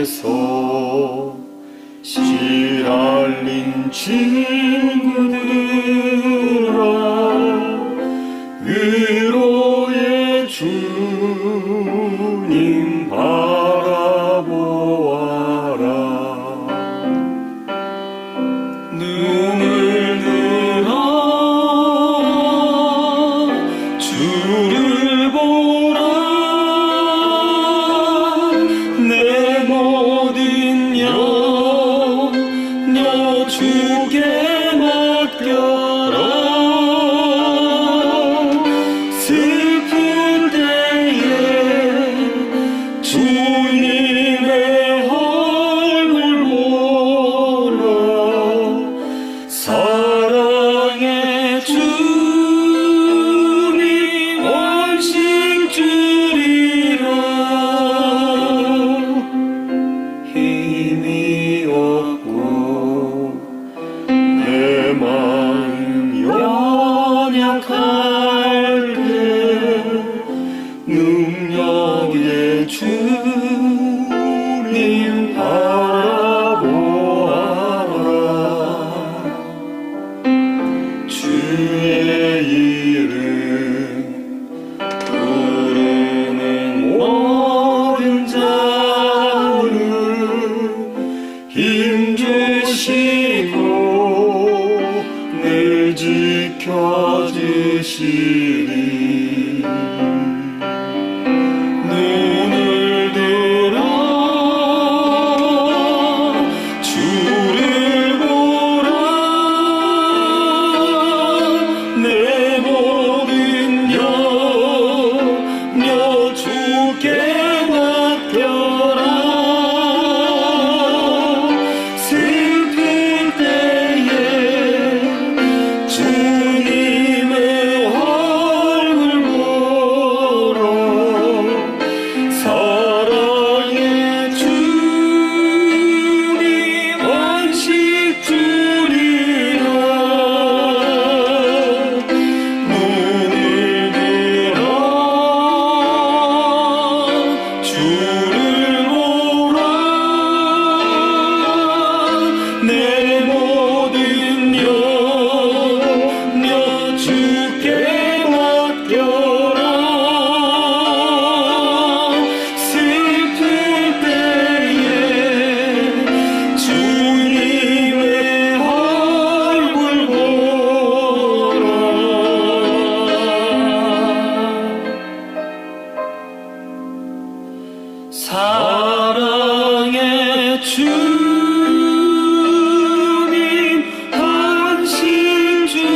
곳에서 시랄린 친구들아, 위로의 주님 바라보아라. 눈을 들어 주를 보라. 내 모든 염려 주께 맡겨라. 슬픈 때에 주님의 얼굴 보라. 사랑의 주님 원식 주리라. 힘이 없고 내 마음 연약할 때 능력의 주님 바라보아라. 주의 이름 부르는 모든 자를 힘주시고 늘 지켜주시리. 눈을 들어 주를 보라. 내 모든 염려 주께 맡겨라. 슬픈 때에 주님의 얼굴 보라. 사랑의 주님 원식 주리라. 눈을 들어 주를 보라. 내 모든 염려 주께 맡겨라. 슬픈 때에 주님의 얼굴 보라. 사랑의 주님 한신 주리라.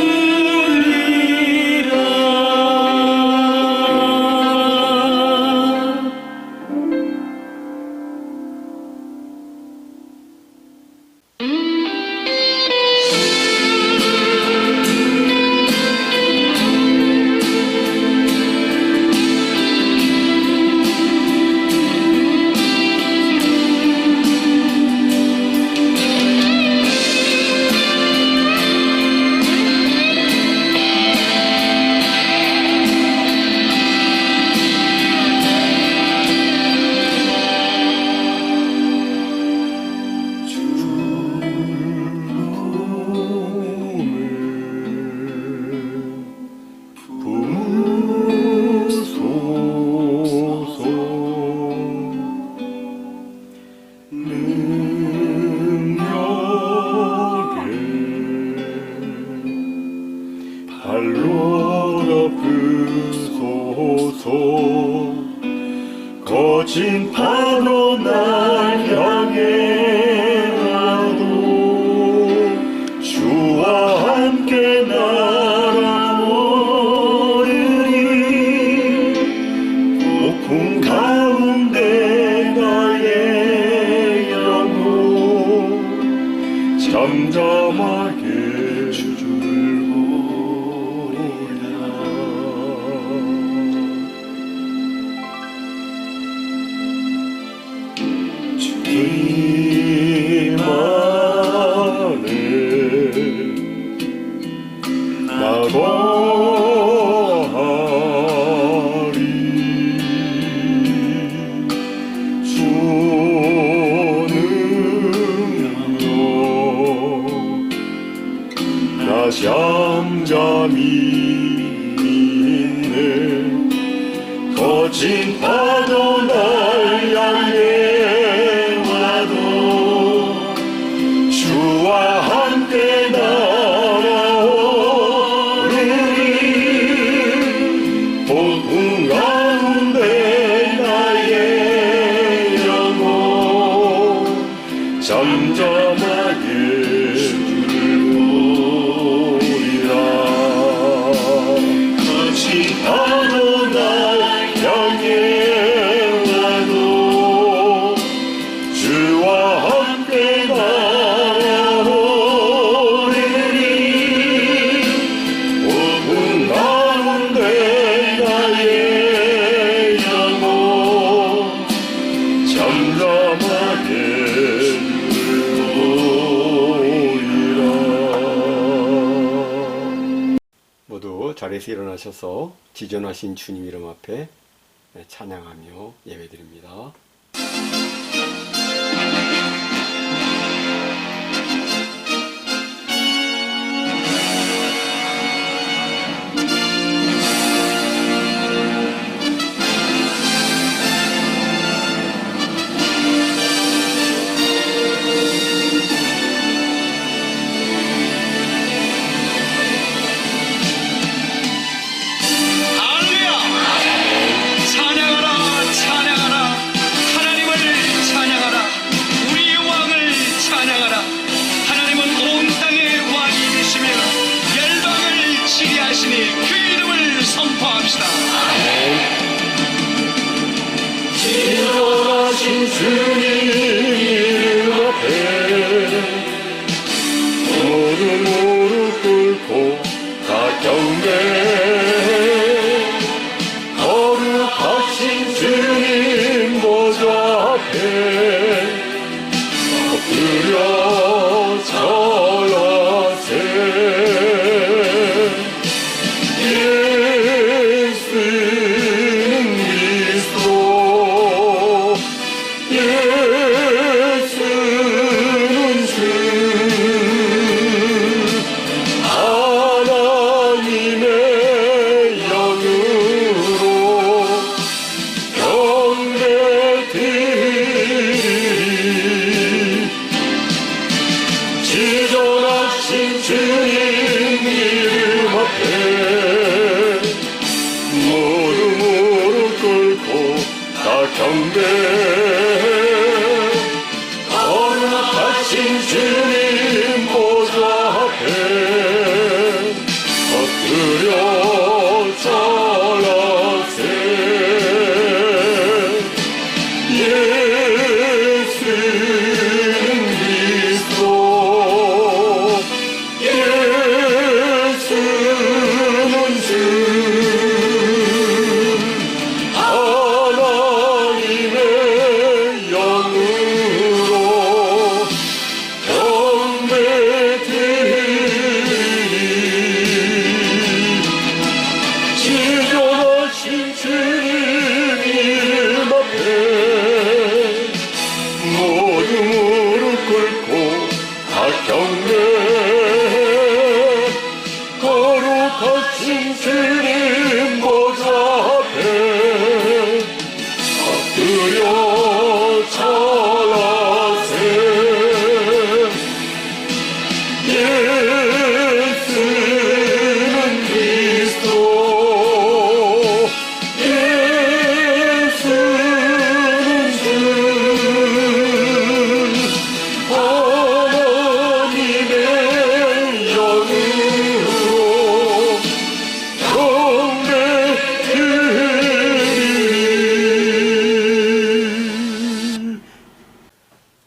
발로 덮으소서. 거친 파도 날 향해 와도 주와 함께 날아오르리. 폭풍 가운데 나의 영혼 잠잠하게 주를 보리라. 주님 안에 나 거하리. 주 잠잠하게 주를 보리라. 거친 파도 날 향해 와도 주와 함께 나오리니. 오분 가운데 나의 영혼 잠잠하게 모두 자리에서 일어나셔서 지존하신 주님 이름 앞에 찬양하며 예배드립니다. 지존하신 주님 이름 앞에 모두 무릎 꿇고 다 경배. 거룩하신 주님 보좌 앞에 엎드려 절하세. 지존하신 주님 이름 앞에 모두 무릎 꿇고 다 경배. 거룩하신 주님 보좌 앞에 엎드려 절하세. 지존하신 주님 이름 앞에 모두 무릎 꿇고 다 경배. 거룩하신 주님 보좌 앞에 엎드려 절하세. 예수는 그리스도.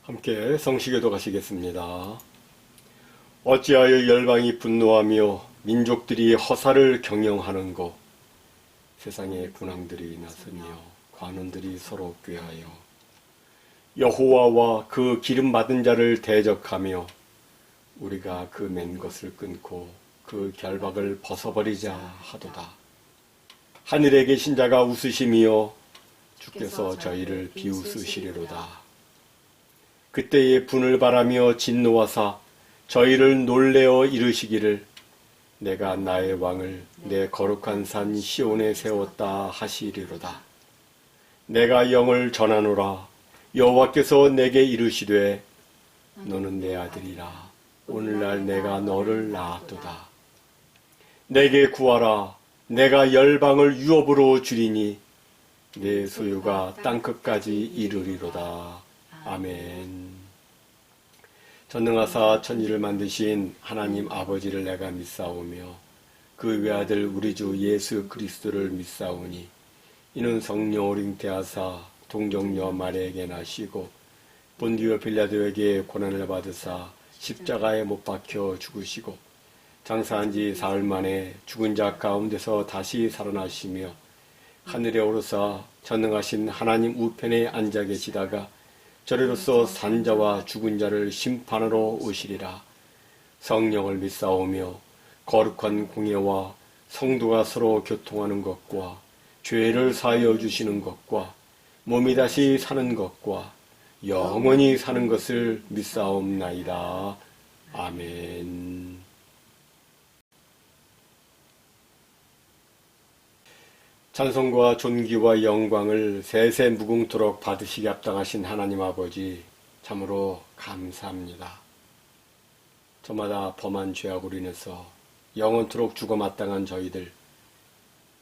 함께 성시기도 가시겠습니다. 어찌하여 열방이 분노하며 민족들이 허사를 경영하는고. 세상의 군왕들이 나서며 관원들이 서로 꾀하여 여호와와 그 기름 받은 자를 대적하며 우리가 그 맨 것을 끊고 그 결박을 벗어버리자 하도다. 하늘에 계신 자가 웃으시며 주께서 저희를 비웃으시리로다. 그때에 분을 바라며 진노하사 저희를 놀래어 이르시기를 내가 나의 왕을 내 거룩한 산 시온에 세웠다 하시리로다. 내가 영을 전하노라. 여호와께서 내게 이르시되 너는 내 아들이라. 오늘날 내가 너를 낳았도다. 내게 구하라. 내가 열방을 유업으로 주리니 내 소유가 땅끝까지 이르리로다. 아멘. 전능하사 천지를 만드신 하나님 아버지를 내가 믿사오며 그 외아들 우리 주 예수 그리스도를 믿사오니 이는 성령으로 잉태하사 동정녀 마리아에게 나시고 본디오 빌라도에게 고난을 받으사 십자가에 못 박혀 죽으시고 장사한 지 사흘 만에 죽은 자 가운데서 다시 살아나시며 하늘에 오르사 전능하신 하나님 우편에 앉아 계시다가 저리로서 산자와 죽은 자를 심판하러 오시리라. 성령을 믿사오며 거룩한 공예와 성도가 서로 교통하는 것과 죄를 사하여 주시는 것과 몸이 다시 사는 것과 영원히 사는 것을 믿사옵나이다. 아멘. 찬송과 존귀와 영광을 세세 무궁토록 받으시기 합당하신 하나님 아버지, 참으로 감사합니다. 저마다 범한 죄악으로 인해서 영원토록 죽어 마땅한 저희들,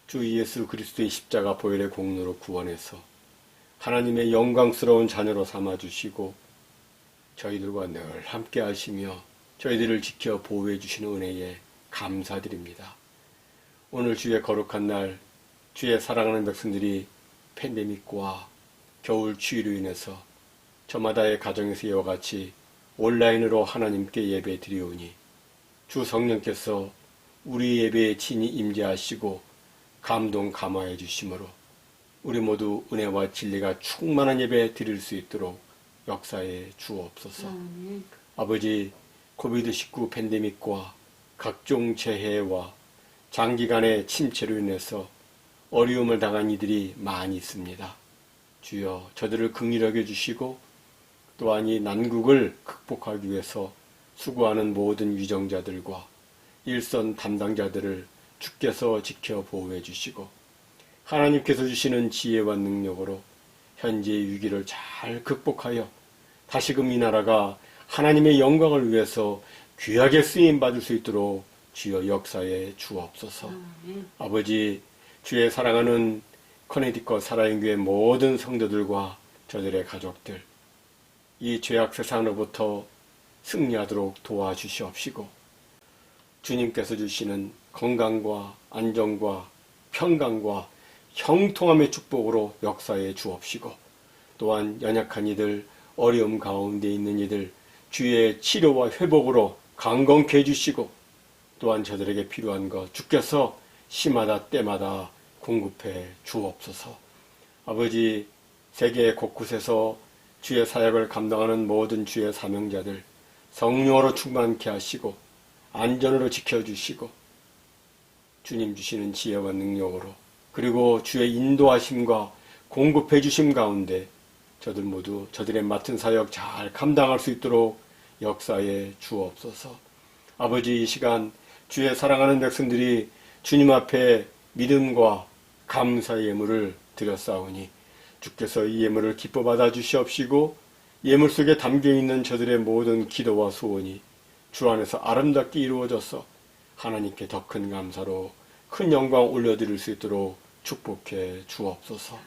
주 예수 그리스도의 십자가 보혈의 공로로 구원해서 하나님의 영광스러운 자녀로 삼아주시고 저희들과 늘 함께 하시며 저희들을 지켜 보호해 주시는 은혜에 감사드립니다. 오늘 주의 거룩한 날, 주의 사랑하는 백성들이 팬데믹과 겨울 추위로 인해서 저마다의 가정에서 이와 같이 온라인으로 하나님께 예배 드리오니 주 성령께서 우리 예배에 친히 임재하시고 감동 감화해 주심으로 우리 모두 은혜와 진리가 충만한 예배 드릴 수 있도록 역사에 주옵소서. 아버지, 코비드-19 팬데믹과 각종 재해와 장기간의 침체로 인해서 어려움을 당한 이들이 많이 있습니다. 주여, 저들을 긍휼히 여겨주시고 또한 이 난국을 극복하기 위해서 수고하는 모든 위정자들과 일선 담당자들을 주께서 지켜 보호해 주시고 하나님께서 주시는 지혜와 능력으로 현재의 위기를 잘 극복하여 다시금 이 나라가 하나님의 영광을 위해서 귀하게 쓰임받을 수 있도록 주여 역사에 주옵소서. 아버지, 주의 사랑하는 커네디컷 살아있는 모든 성도들과 저들의 가족들, 이 죄악 세상으로부터 승리하도록 도와주시옵시고 주님께서 주시는 건강과 안정과 평강과 형통함의 축복으로 역사에 주옵시고 또한 연약한 이들, 어려움 가운데 있는 이들 주의 치료와 회복으로 강건케 해주시고 또한 저들에게 필요한 것 주께서 시마다 때마다 공급해 주옵소서. 아버지, 세계 곳곳에서 주의 사역을 감당하는 모든 주의 사명자들 성령으로 충만케 하시고 안전으로 지켜주시고 주님 주시는 지혜와 능력으로 그리고 주의 인도하심과 공급해 주심 가운데 저들 모두 저들의 맡은 사역 잘 감당할 수 있도록 역사에 주옵소서. 아버지, 이 시간 주의 사랑하는 백성들이 주님 앞에 믿음과 감사의 예물을 드렸사오니 주께서 이 예물을 기뻐 받아 주시옵시고 예물 속에 담겨있는 저들의 모든 기도와 소원이 주 안에서 아름답게 이루어져서 하나님께 더 큰 감사로 큰 영광 올려드릴 수 있도록 축복해 주옵소서.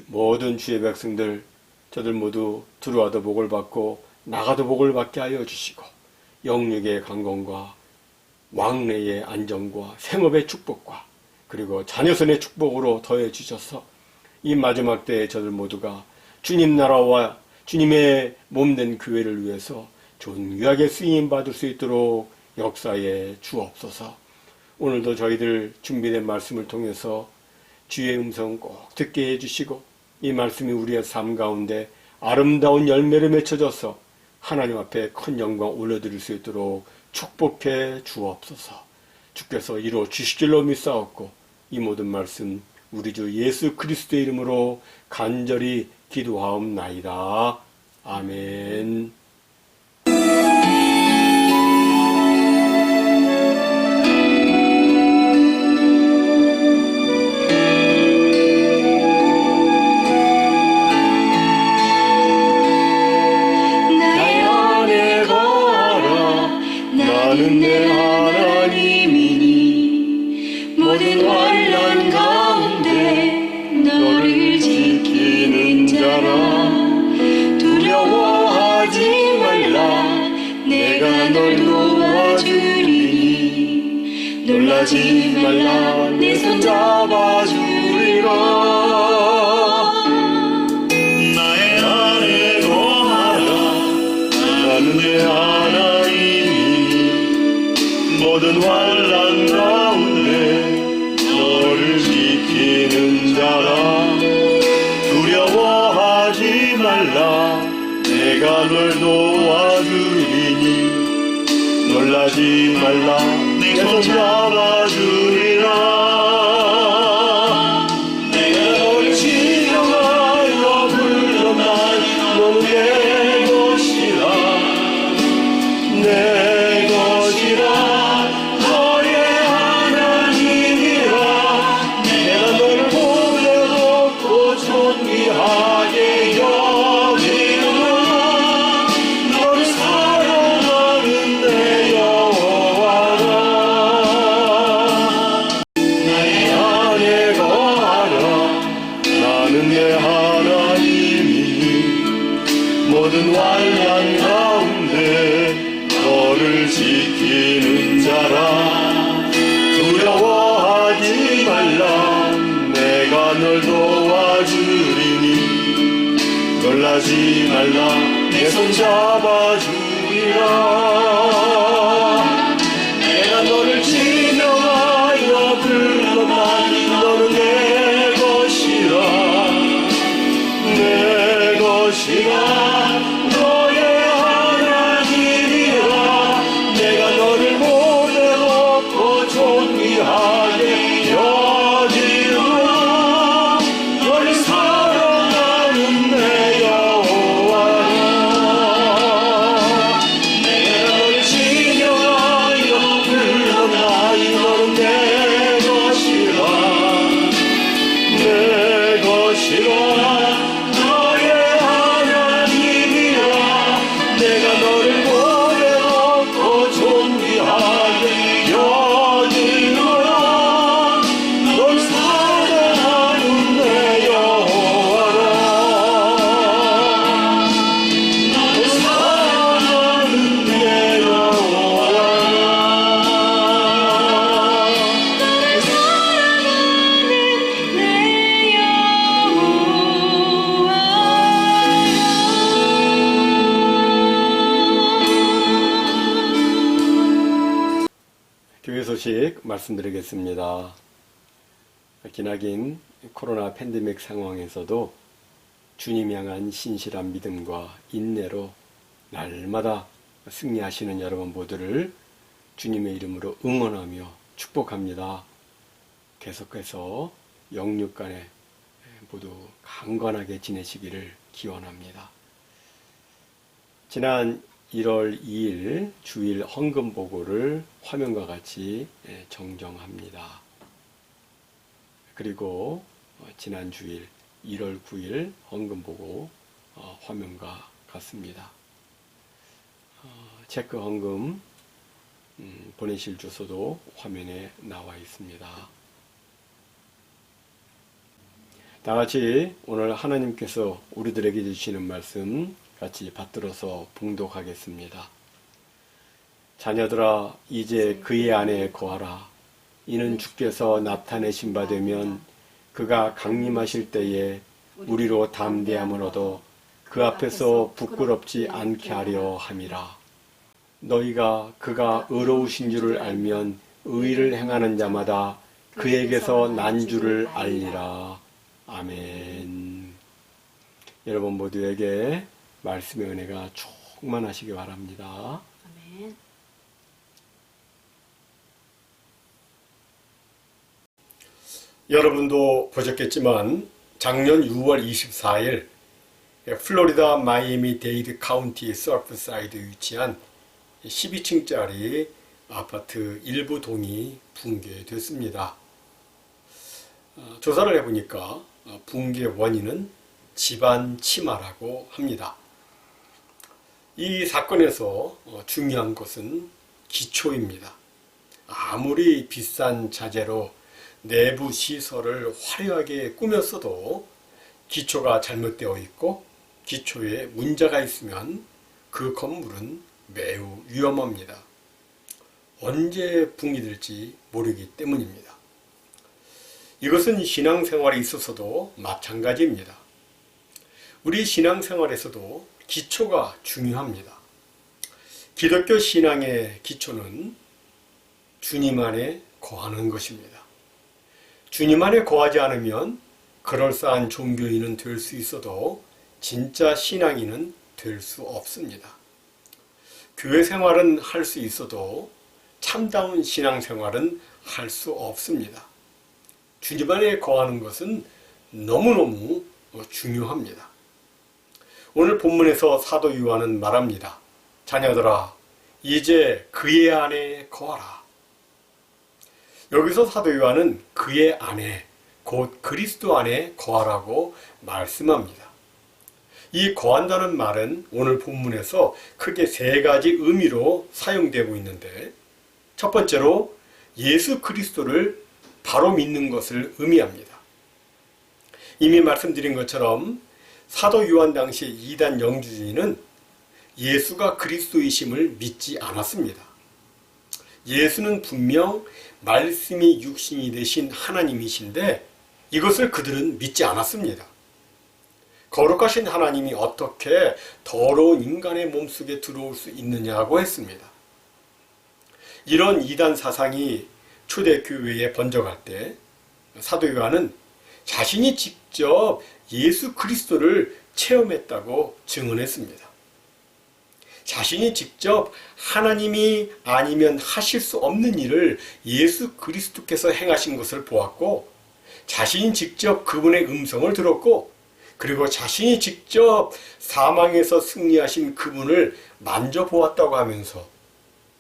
모든 주의 백성들 저들 모두 들어와도 복을 받고 나가도 복을 받게 하여 주시고 영육의 강건과 왕래의 안정과 생업의 축복과 그리고 자녀선의 축복으로 더해 주셔서 이 마지막 때에 저들 모두가 주님 나라와 주님의 몸된 교회를 위해서 존귀하게 쓰임받을 수 있도록 역사에 주옵소서. 오늘도 저희들 준비된 말씀을 통해서 주의 음성 꼭 듣게 해주시고 이 말씀이 우리의 삶 가운데 아름다운 열매를 맺혀져서 하나님 앞에 큰 영광 올려드릴 수 있도록 축복해 주옵소서. 주께서 이루어 주실 줄로 믿사옵고 이 모든 말씀 우리 주 예수 그리스도의 이름으로 간절히 기도하옵나이다. 아멘. 나는 내 하나님이니 모든 환난 가운데 너를 지키는 자라. 두려워하지 말라. 놀라지 말라 내 손 잡아주리라. 나의 안에 거하라. 나는 내 하나님이 모든 환난 가운데 너를 지키는 자라. 두려워하지 말라. 내가 널 도와주리니 놀라지 말라. 내 손 잡아주리라. 내가 너를 지명하여 불러나니 너는 내 것이라. 내 것이라. 너의 하나님이라. 내가 너를 보배롭고 존귀하게 여기노라. 너를 사랑하는 내 여호와라. 나의 안에 거하라. 나는 내 하나님이 모든 환난 가운데 너를 지키는 자라. 두려워하지 말라. 내가 널 도와주리니 놀라지 말라. 내 손 잡아주리라. 내가 너를 지명하여 불러나니 너는 내 것이라. 내 것이라. 너의 하나님이라. 내가 너를 보배롭고 존귀하게 여기노라. 너를 사랑하는 내 여호와라. 내가 너를 지명하여 불러나니 너는 내 것이라. 내 것이라. 너의 하나님이라. 내가 너를 보배롭고 존귀하게 여기노라. 널 사랑하는 내 여호와라. 널 사랑하는 내 여호와라. 내 여호와여. 교회 소식 말씀드리겠습니다. 기나긴 코로나 팬데믹 상황에서도 주님 향한 신실한 믿음과 인내로 날마다 승리하시는 여러분 모두를 주님의 이름으로 응원하며 축복합니다. 계속해서 영육간에 모두 강건하게 지내시기를 기원합니다. 지난 1월 2일 주일 헌금 보고를 화면과 같이 정정합니다. 그리고 지난 주일 1월 9일 헌금 보고 화면과 같습니다. 체크 헌금 보내실 주소도 화면에 나와 있습니다. 다 같이 오늘 하나님께서 우리들에게 주시는 말씀 같이 받들어서 봉독하겠습니다. 자녀들아 이제 그의 안에 거하라. 이는 주께서 나타내신 바 되면 그가 강림하실 때에 우리로 담대함을 얻어 그 앞에서 부끄럽지 않게 하려 함이라. 너희가 그가 의로우신 줄을 알면 의를 행하는 자마다 그에게서 난 줄을 알리라. 아멘. 여러분 모두에게 말씀의 은혜가 충만하시기 바랍니다. 아멘. 여러분도 보셨겠지만 작년 6월 24일 플로리다 마이애미 데이드 카운티 서프사이드에 위치한 12층짜리 아파트 일부 동이 붕괴됐습니다. 조사를 해보니까 붕괴 원인은 집안 침하라고 합니다. 이 사건에서 중요한 것은 기초입니다. 아무리 비싼 자재로 내부 시설을 화려하게 꾸몄어도 기초가 잘못되어 있고 기초에 문제가 있으면 그 건물은 매우 위험합니다. 언제 붕이 될지 모르기 때문입니다. 이것은 신앙생활에 있어서도 마찬가지입니다. 우리 신앙생활에서도 기초가 중요합니다. 기독교 신앙의 기초는 주님 안에 거하는 것입니다. 주님 안에 거하지 않으면 그럴싸한 종교인은 될 수 있어도 진짜 신앙인은 될 수 없습니다. 교회 생활은 할 수 있어도 참다운 신앙생활은 할 수 없습니다. 주님 안에 거하는 것은 너무너무 중요합니다. 오늘 본문에서 사도 요한은 말합니다. 자녀들아, 이제 그의 안에 거하라. 여기서 사도 요한은 그의 안에, 곧 그리스도 안에 거하라고 말씀합니다. 이 거한다는 말은 오늘 본문에서 크게 세 가지 의미로 사용되고 있는데, 첫 번째로 예수 그리스도를 바로 믿는 것을 의미합니다. 이미 말씀드린 것처럼 사도 요한 당시 이단 영주주의는 예수가 그리스도이심을 믿지 않았습니다. 예수는 분명 말씀이 육신이 되신 하나님이신데 이것을 그들은 믿지 않았습니다. 거룩하신 하나님이 어떻게 더러운 인간의 몸속에 들어올 수 있느냐고 했습니다. 이런 이단 사상이 초대교회에 번져갈 때 사도 요한은 자신이 직접 예수 그리스도를 체험했다고 증언했습니다. 자신이 직접 하나님이 아니면 하실 수 없는 일을 예수 그리스도께서 행하신 것을 보았고, 자신이 직접 그분의 음성을 들었고, 그리고 자신이 직접 사망에서 승리하신 그분을 만져보았다고 하면서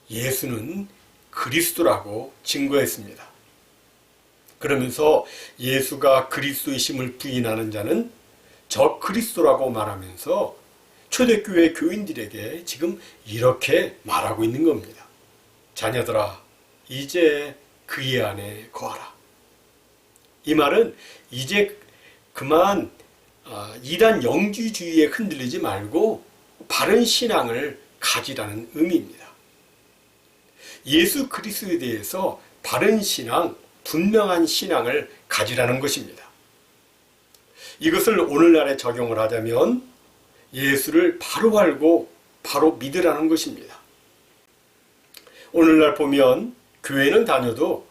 예수는 그리스도라고 증거했습니다. 그러면서 예수가 그리스도이심을 부인하는 자는 저 그리스도라고 말하면서 초대교회 교인들에게 지금 이렇게 말하고 있는 겁니다. 자녀들아, 이제 그의 안에 거하라. 이 말은 이제 그만 이단 영주주의에 흔들리지 말고 바른 신앙을 가지라는 의미입니다. 예수 그리스도에 대해서 바른 신앙, 분명한 신앙을 가지라는 것입니다. 이것을 오늘날에 적용을 하자면 예수를 바로 알고 바로 믿으라는 것입니다. 오늘날 보면 교회는 다녀도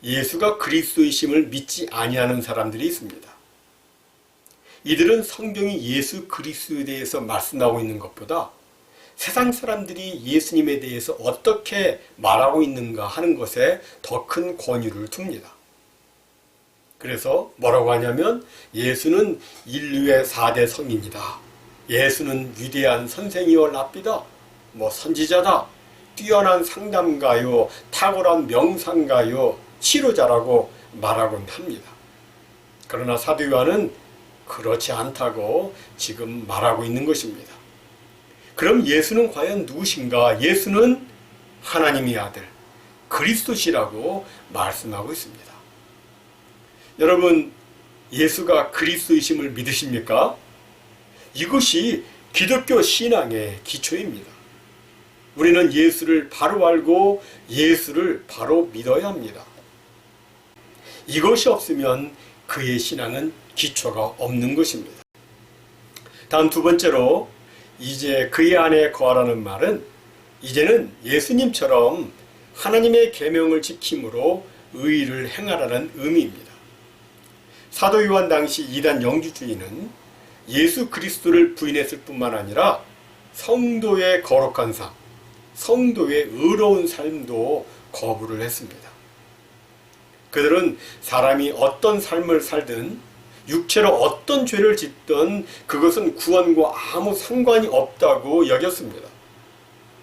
예수가 그리스도이심을 믿지 아니하는 사람들이 있습니다. 이들은 성경이 예수 그리스도에 대해서 말씀하고 있는 것보다 세상 사람들이 예수님에 대해서 어떻게 말하고 있는가 하는 것에 더 큰 권유를 둡니다. 그래서 뭐라고 하냐면 예수는 인류의 4대 성인이다. 예수는 위대한 선생이요 랍비다. 선지자다. 뛰어난 상담가요. 탁월한 명상가요. 치료자라고 말하곤 합니다. 그러나 사도 요한은 그렇지 않다고 지금 말하고 있는 것입니다. 그럼 예수는 과연 누구신가? 예수는 하나님의 아들 그리스도시라고 말씀하고 있습니다. 여러분, 예수가 그리스도이심을 믿으십니까? 이것이 기독교 신앙의 기초입니다. 우리는 예수를 바로 알고 예수를 바로 믿어야 합니다. 이것이 없으면 그의 신앙은 기초가 없는 것입니다. 다음 두 번째로 이제 그의 안에 거하라는 말은 이제는 예수님처럼 하나님의 계명을 지킴으로 의의를 행하라는 의미입니다. 사도 요한 당시 이단 영주주의는 예수 그리스도를 부인했을 뿐만 아니라 성도의 거룩한 삶, 성도의 의로운 삶도 거부를 했습니다. 그들은 사람이 어떤 삶을 살든 육체로 어떤 죄를 짓든 그것은 구원과 아무 상관이 없다고 여겼습니다.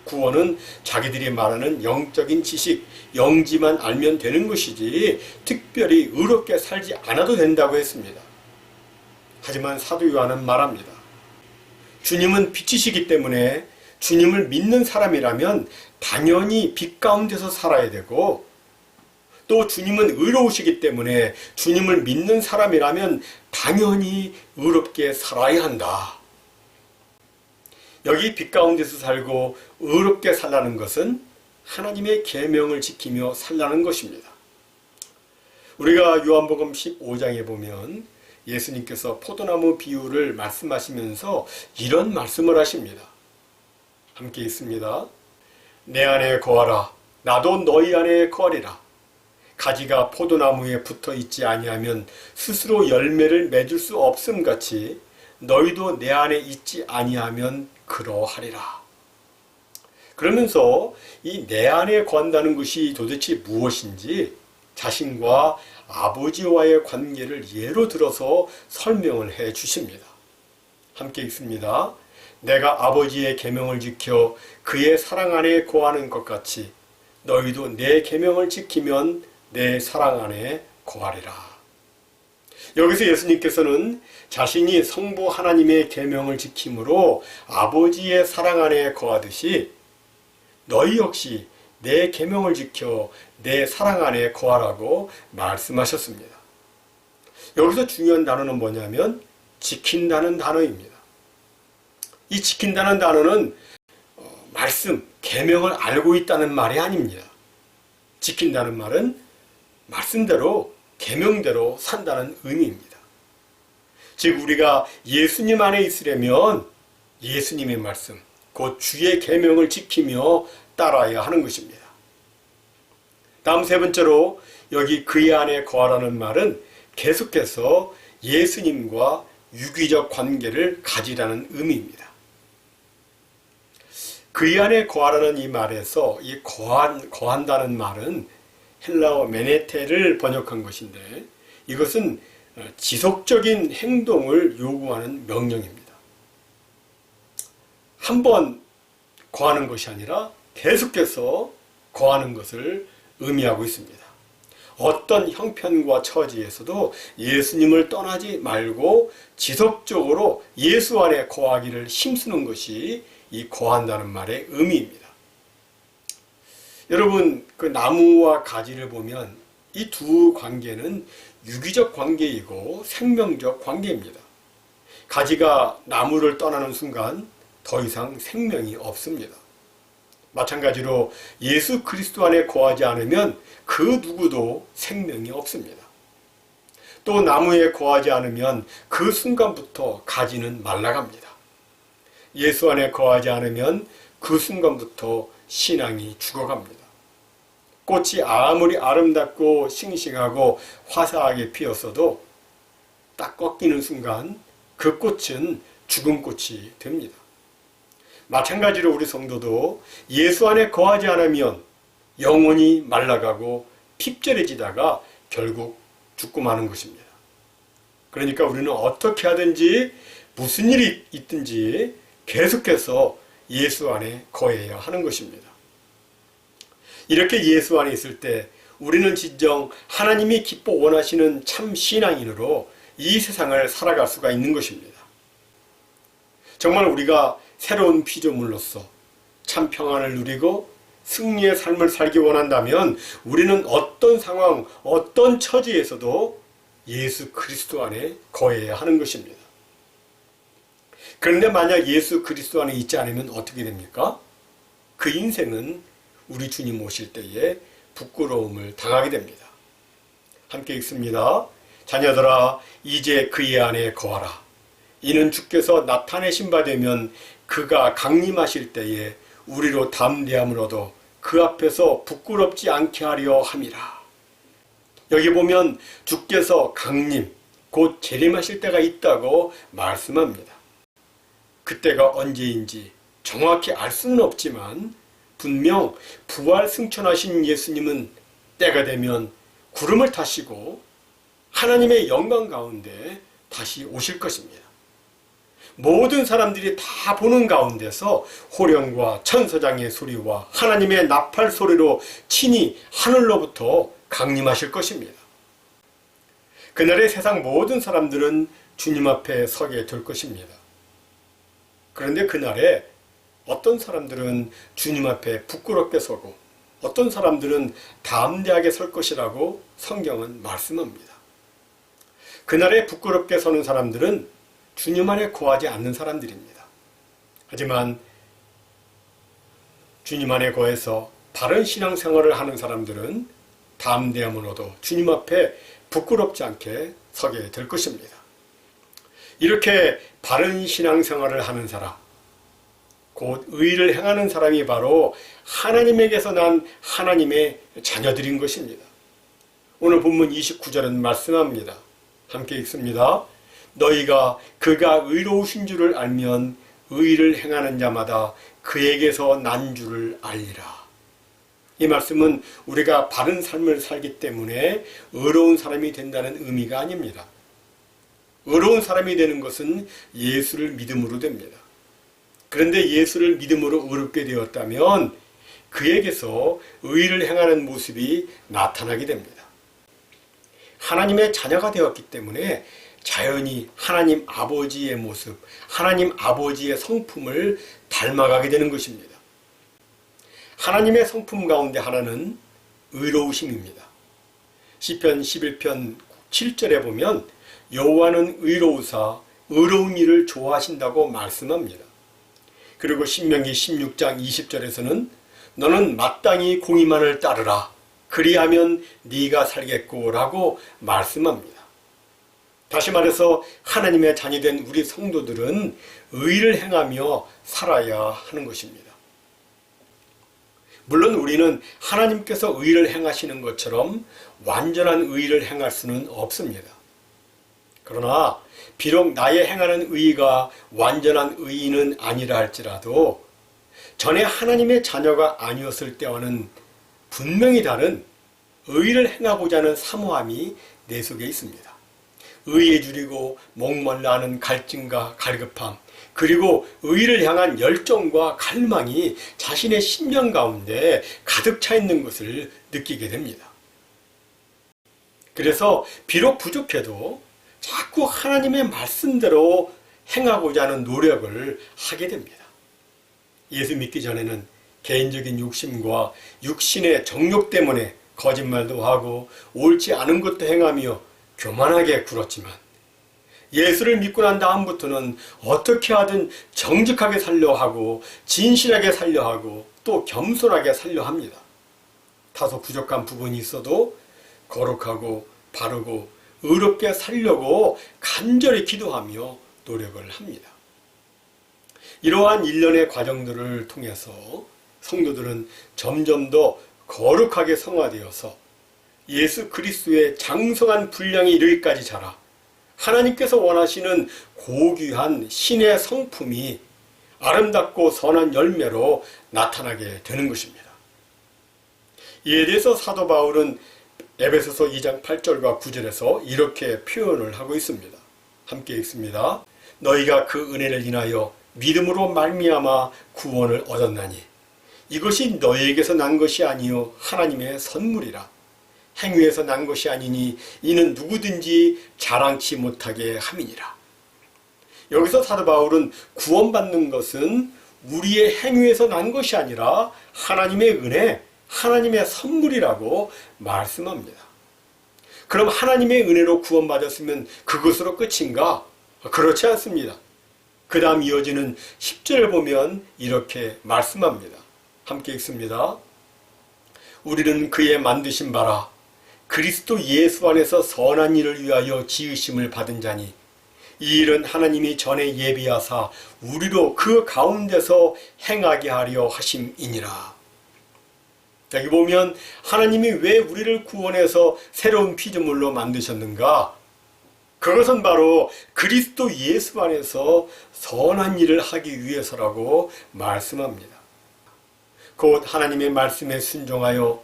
구원은 자기들이 말하는 영적인 지식, 영지만 알면 되는 것이지 특별히 의롭게 살지 않아도 된다고 했습니다. 하지만 사도 요한은 말합니다. 주님은 빛이시기 때문에 주님을 믿는 사람이라면 당연히 빛 가운데서 살아야 되고, 또 주님은 의로우시기 때문에 주님을 믿는 사람이라면 당연히 의롭게 살아야 한다. 여기 빛 가운데서 살고 의롭게 살라는 것은 하나님의 계명을 지키며 살라는 것입니다. 우리가 요한복음 15장에 보면 예수님께서 포도나무 비유를 말씀하시면서 이런 말씀을 하십니다. 함께 있습니다. 내 안에 거하라. 나도 너희 안에 거하리라. 가지가 포도나무에 붙어 있지 아니하면 스스로 열매를 맺을 수 없음 같이 너희도 내 안에 있지 아니하면 그러하리라. 그러면서 이 내 안에 거한다는 것이 도대체 무엇인지 자신과 아버지와의 관계를 예로 들어서 설명을 해 주십니다. 함께 읽습니다. 내가 아버지의 계명을 지켜 그의 사랑 안에 거하는 것 같이 너희도 내 계명을 지키면 내 사랑 안에 거하리라. 여기서 예수님께서는 자신이 성부 하나님의 계명을 지킴으로 아버지의 사랑 안에 거하듯이 너희 역시 내 계명을 지켜 내 사랑 안에 거하라고 말씀하셨습니다. 여기서 중요한 단어는 뭐냐면 지킨다는 단어입니다. 이 지킨다는 단어는 말씀, 계명을 알고 있다는 말이 아닙니다. 지킨다는 말은 말씀대로, 계명대로 산다는 의미입니다. 즉 우리가 예수님 안에 있으려면 예수님의 말씀, 곧 주의 계명을 지키며 따라야 하는 것입니다. 다음 세 번째로 여기 그의 안에 거하라는 말은 계속해서 예수님과 유기적 관계를 가지라는 의미입니다. 그의 안에 거하라는 이 말에서 이 거한다는 말은 헬라어 메네테를 번역한 것인데 이것은 지속적인 행동을 요구하는 명령입니다. 한 번 거하는 것이 아니라 계속해서 거하는 것을 의미하고 있습니다. 어떤 형편과 처지에서도 예수님을 떠나지 말고 지속적으로 예수 안에 거하기를 힘쓰는 것이 이 거한다는 말의 의미입니다. 여러분, 그 나무와 가지를 보면 이 두 관계는 유기적 관계이고 생명적 관계입니다. 가지가 나무를 떠나는 순간 더 이상 생명이 없습니다. 마찬가지로 예수 그리스도 안에 거하지 않으면 그 누구도 생명이 없습니다. 또 나무에 거하지 않으면 그 순간부터 가지는 말라갑니다. 예수 안에 거하지 않으면 그 순간부터 신앙이 죽어갑니다. 꽃이 아무리 아름답고 싱싱하고 화사하게 피었어도 딱 꺾이는 순간 그 꽃은 죽은 꽃이 됩니다. 마찬가지로 우리 성도도 예수 안에 거하지 않으면 영혼이 말라가고 핍절해지다가 결국 죽고 마는 것입니다. 그러니까 우리는 어떻게 하든지 무슨 일이 있든지 계속해서 예수 안에 거해야 하는 것입니다. 이렇게 예수 안에 있을 때 우리는 진정 하나님이 기뻐 원하시는 참 신앙인으로 이 세상을 살아갈 수가 있는 것입니다. 정말 우리가 새로운 피조물로서 참 평안을 누리고 승리의 삶을 살기 원한다면 우리는 어떤 상황, 어떤 처지에서도 예수 그리스도 안에 거해야 하는 것입니다. 그런데 만약 예수 그리스도 안에 있지 않으면 어떻게 됩니까? 그 인생은 우리 주님 오실 때에 부끄러움을 당하게 됩니다. 함께 읽습니다. 자녀들아 이제 그의 안에 거하라. 이는 주께서 나타내신 바 되면 그가 강림하실 때에 우리로 담대함을 얻어 그 앞에서 부끄럽지 않게 하려 함이라. 여기 보면 주께서 강림, 곧 재림하실 때가 있다고 말씀합니다. 그때가 언제인지 정확히 알 수는 없지만 분명 부활 승천하신 예수님은 때가 되면 구름을 타시고 하나님의 영광 가운데 다시 오실 것입니다. 모든 사람들이 다 보는 가운데서 호령과 천사장의 소리와 하나님의 나팔 소리로 친히 하늘로부터 강림하실 것입니다. 그날에 세상 모든 사람들은 주님 앞에 서게 될 것입니다. 그런데 그날에 어떤 사람들은 주님 앞에 부끄럽게 서고 어떤 사람들은 담대하게 설 것이라고 성경은 말씀합니다. 그날에 부끄럽게 서는 사람들은 주님 안에 거하지 않는 사람들입니다. 하지만 주님 안에 거해서 바른 신앙생활을 하는 사람들은 담대함으로도 주님 앞에 부끄럽지 않게 서게 될 것입니다. 이렇게 바른 신앙생활을 하는 사람, 곧 의를 행하는 사람이 바로 하나님에게서 난 하나님의 자녀들인 것입니다. 오늘 본문 29절은 말씀합니다. 함께 읽습니다. 너희가 그가 의로우신 줄을 알면 의를 행하는 자마다 그에게서 난 줄을 알리라. 이 말씀은 우리가 바른 삶을 살기 때문에 의로운 사람이 된다는 의미가 아닙니다. 의로운 사람이 되는 것은 예수를 믿음으로 됩니다. 그런데 예수를 믿음으로 의롭게 되었다면 그에게서 의를 행하는 모습이 나타나게 됩니다. 하나님의 자녀가 되었기 때문에 자연히 하나님 아버지의 모습, 하나님 아버지의 성품을 닮아가게 되는 것입니다. 하나님의 성품 가운데 하나는 의로우심입니다. 시편 11편 7절에 보면 여호와는 의로우사 의로운 일을 좋아하신다고 말씀합니다. 그리고 신명기 16장 20절에서는 너는 마땅히 공의만을 따르라 그리하면 네가 살겠고 라고 말씀합니다. 다시 말해서 하나님의 자녀된 우리 성도들은 의를 행하며 살아야 하는 것입니다. 물론 우리는 하나님께서 의를 행하시는 것처럼 완전한 의를 행할 수는 없습니다. 그러나 비록 나의 행하는 의가 완전한 의는 아니라 할지라도 전에 하나님의 자녀가 아니었을 때와는 분명히 다른 의를 행하고자 하는 사모함이 내 속에 있습니다. 의에 줄이고 목말라 하는 갈증과 갈급함, 그리고 의를 향한 열정과 갈망이 자신의 심령 가운데 가득 차 있는 것을 느끼게 됩니다. 그래서 비록 부족해도 자꾸 하나님의 말씀대로 행하고자 하는 노력을 하게 됩니다. 예수 믿기 전에는 개인적인 욕심과 육신의 정욕 때문에 거짓말도 하고 옳지 않은 것도 행하며 교만하게 굴었지만 예수를 믿고 난 다음부터는 어떻게 하든 정직하게 살려 하고 진실하게 살려 하고 또 겸손하게 살려 합니다. 다소 부족한 부분이 있어도 거룩하고 바르고 의롭게 살려고 간절히 기도하며 노력을 합니다. 이러한 일련의 과정들을 통해서 성도들은 점점 더 거룩하게 성화되어서 예수 그리스도의 장성한 분량에 이르기까지 자라 하나님께서 원하시는 고귀한 신의 성품이 아름답고 선한 열매로 나타나게 되는 것입니다. 이에 대해서 사도 바울은 에베소서 2장 8절과 9절에서 이렇게 표현을 하고 있습니다. 함께 읽습니다. 너희가 그 은혜를 인하여 믿음으로 말미암아 구원을 얻었나니 이것이 너희에게서 난 것이 아니요 하나님의 선물이라. 행위에서 난 것이 아니니 이는 누구든지 자랑치 못하게 함이니라. 여기서 사도 바울은 구원받는 것은 우리의 행위에서 난 것이 아니라 하나님의 은혜, 하나님의 선물이라고 말씀합니다. 그럼 하나님의 은혜로 구원받았으면 그것으로 끝인가? 그렇지 않습니다. 그 다음 이어지는 10절을 보면 이렇게 말씀합니다. 함께 읽습니다. 우리는 그의 만드신 바라 그리스도 예수 안에서 선한 일을 위하여 지으심을 받은 자니 이 일은 하나님이 전에 예비하사 우리로 그 가운데서 행하게 하려 하심이니라. 여기 보면 하나님이 왜 우리를 구원해서 새로운 피조물로 만드셨는가? 그것은 바로 그리스도 예수 안에서 선한 일을 하기 위해서라고 말씀합니다. 곧 하나님의 말씀에 순종하여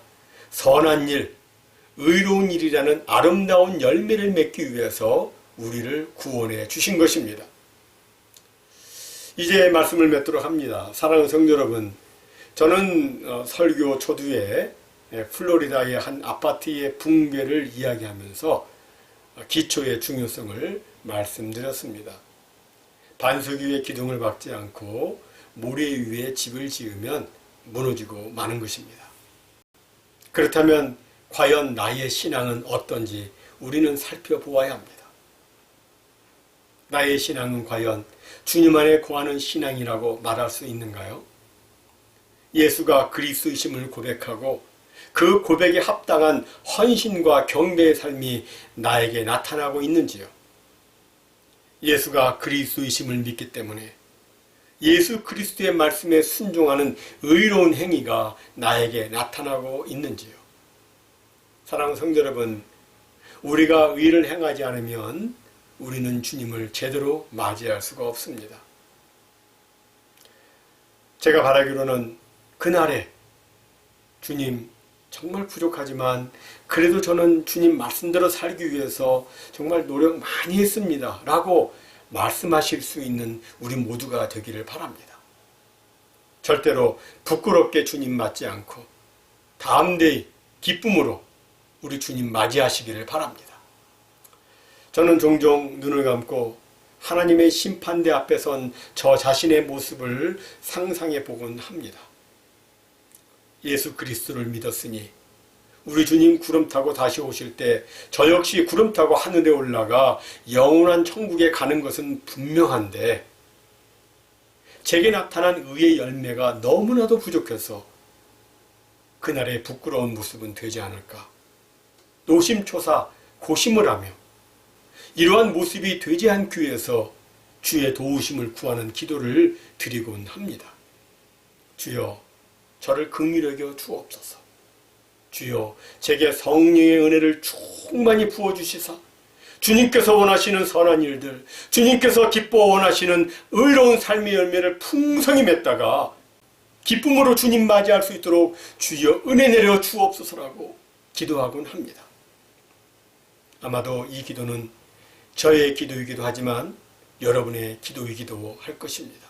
선한 일, 의로운 일이라는 아름다운 열매를 맺기 위해서 우리를 구원해 주신 것입니다. 이제 말씀을 맺도록 합니다. 사랑하는 성도 여러분, 저는 설교 초두에 플로리다의 한 아파트의 붕괴를 이야기하면서 기초의 중요성을 말씀드렸습니다. 반석 위에 기둥을 박지 않고 모래 위에 집을 지으면 무너지고 마는 것입니다. 그렇다면 과연 나의 신앙은 어떤지 우리는 살펴보아야 합니다. 나의 신앙은 과연 주님 안에 거하는 신앙이라고 말할 수 있는가요? 예수가 그리스도이심을 고백하고 그 고백에 합당한 헌신과 경배의 삶이 나에게 나타나고 있는지요? 예수가 그리스도이심을 믿기 때문에 예수 그리스도의 말씀에 순종하는 의로운 행위가 나에게 나타나고 있는지요? 사랑하는 성도 여러분, 우리가 의를 행하지 않으면 우리는 주님을 제대로 맞이할 수가 없습니다. 제가 바라기로는 그날에 주님, 정말 부족하지만 그래도 저는 주님 말씀대로 살기 위해서 정말 노력 많이 했습니다 라고 말씀하실 수 있는 우리 모두가 되기를 바랍니다. 절대로 부끄럽게 주님 맞지 않고 담대히 기쁨으로 우리 주님 맞이하시기를 바랍니다. 저는 종종 눈을 감고 하나님의 심판대 앞에 선 저 자신의 모습을 상상해 보곤 합니다. 예수 그리스도를 믿었으니 우리 주님 구름 타고 다시 오실 때 저 역시 구름 타고 하늘에 올라가 영원한 천국에 가는 것은 분명한데 제게 나타난 의의 열매가 너무나도 부족해서 그날의 부끄러운 모습은 되지 않을까. 노심초사 고심을 하며 이러한 모습이 되지 않기 위해서 주의 도우심을 구하는 기도를 드리곤 합니다. 주여, 저를 긍휼히 여겨 주옵소서. 주여, 제게 성령의 은혜를 충만히 부어주시사 주님께서 원하시는 선한 일들, 주님께서 기뻐 원하시는 의로운 삶의 열매를 풍성히 맺다가 기쁨으로 주님 맞이할 수 있도록 주여 은혜 내려 주옵소서라고 기도하곤 합니다. 아마도 이 기도는 저의 기도이기도 하지만 여러분의 기도이기도 할 것입니다.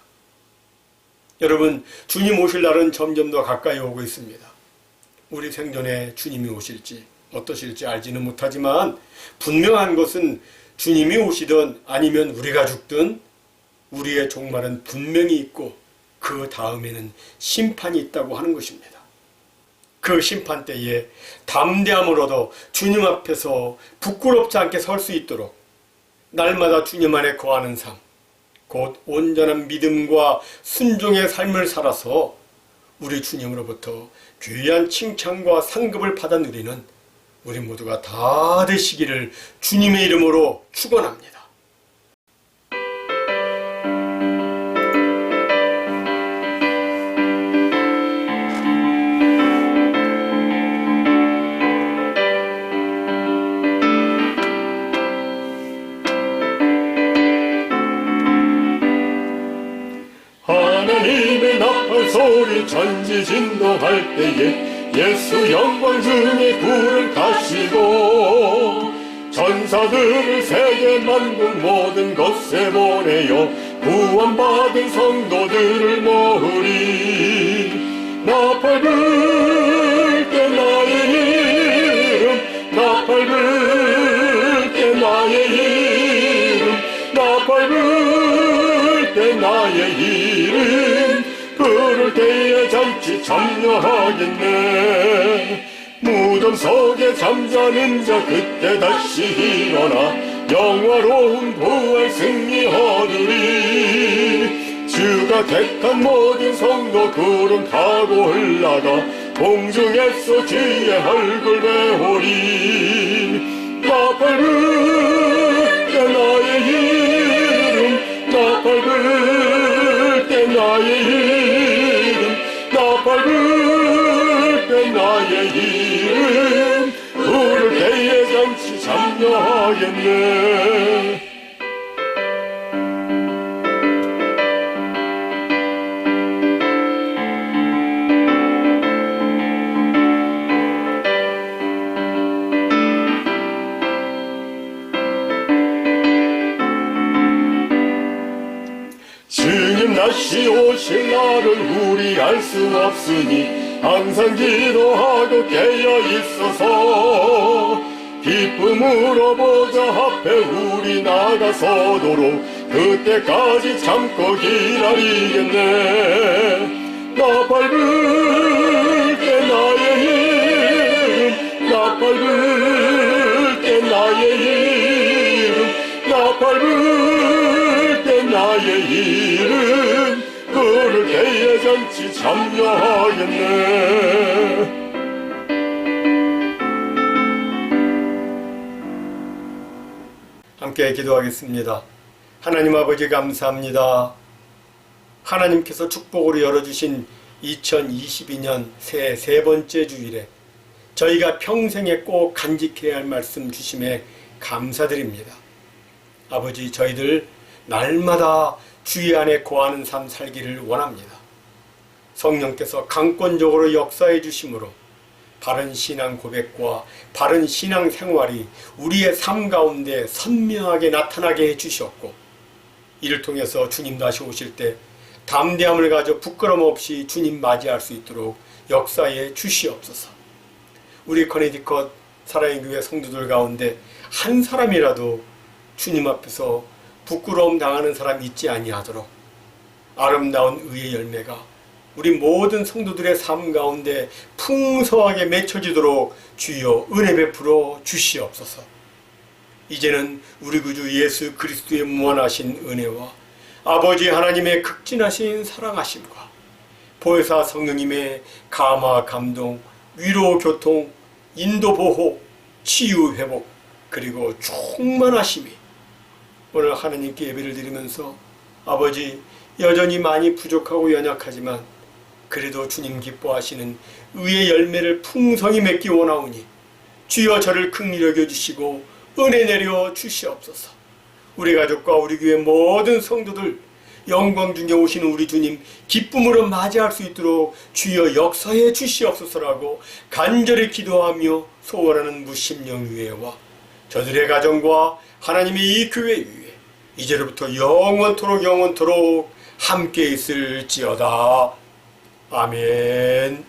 여러분, 주님 오실 날은 점점 더 가까이 오고 있습니다. 우리 생전에 주님이 오실지 어떠실지 알지는 못하지만 분명한 것은 주님이 오시든 아니면 우리가 죽든 우리의 종말은 분명히 있고 그 다음에는 심판이 있다고 하는 것입니다. 그 심판 때에 담대함으로도 주님 앞에서 부끄럽지 않게 설 수 있도록 날마다 주님 안에 거하는 삶, 곧 온전한 믿음과 순종의 삶을 살아서 우리 주님으로부터 귀한 칭찬과 상급을 받아 누리는 우리 모두가 다 되시기를 주님의 이름으로 축원합니다. 하나님의 나팔 소리 전지진동할 때에 예수 영광 중에 불을 타시고 전사들을 세계 만국 모든 곳에 보내어 구원받은 성도들을 모으리. 나팔 불 때 나의 이름, 나팔 불 때 나의 이름, 나팔 불 때 나의 이름, 부를 때에 잠시 참여하겠네. 무덤 속에 잠자는 자 그때 다시 일어나 영화로운 부활 승리 얻으리. 주가 택한 모든 성도 구름 타고 흘러가 공중에서 주의 얼굴 배우리. 나팔 불 때 나의 이름, 나팔 불 때 나의 이름, 나팔 불 때 나의 이름, 부를 때에 잠시 참여하겠네. 주님 다시 오실 날을 우리 알 수 없으니 항상 기도하고 깨어 있어서 기쁨으로 보좌 앞에 우리 나가서도록 그때까지 참고 기다리겠네. 나팔 불 때 나의 이름, 나팔 불 때 나의 이름, 나팔 불 때 나의 이름, 부를 때에 잔치 참여하겠네. 함께 기도하겠습니다. 하나님 아버지 감사합니다. 하나님께서 축복으로 열어주신 2022년 새 세 번째 주일에 저희가 평생에 꼭 간직해야 할 말씀 주심에 감사드립니다. 아버지, 저희들 날마다 주의 안에 거하는 삶 살기를 원합니다. 성령께서 강권적으로 역사해 주심으로 바른 신앙 고백과 바른 신앙 생활이 우리의 삶 가운데 선명하게 나타나게 해주셨고, 이를 통해서 주님 다시 오실 때 담대함을 가져 부끄럼 없이 주님 맞이할 수 있도록 역사해 주시옵소서. 우리 커네디컷 사랑의 교회 성도들 가운데 한 사람이라도 주님 앞에서 부끄러움 당하는 사람이 있지 아니하도록 아름다운 의의 열매가 우리 모든 성도들의 삶 가운데 풍성하게 맺혀지도록 주여 은혜 베풀어 주시옵소서. 이제는 우리 구주 예수 그리스도의 무한하신 은혜와 아버지 하나님의 극진하신 사랑하심과 보혜사 성령님의 감화 감동, 위로 교통, 인도 보호, 치유 회복, 그리고 충만하심이 오늘 하나님께 예배를 드리면서 아버지, 여전히 많이 부족하고 연약하지만 그래도 주님 기뻐하시는 의의 열매를 풍성히 맺기 원하오니 주여 저를 긍휼히 여겨주시고 은혜 내려 주시옵소서. 우리 가족과 우리 교회 모든 성도들 영광 중에 오시는 우리 주님 기쁨으로 맞이할 수 있도록 주여 역사해 주시옵소서라고 간절히 기도하며 소원하는 무심령유회와 저들의 가정과 하나님의 이 교회 위에 이제로부터 영원토록 함께 있을지어다. 아멘.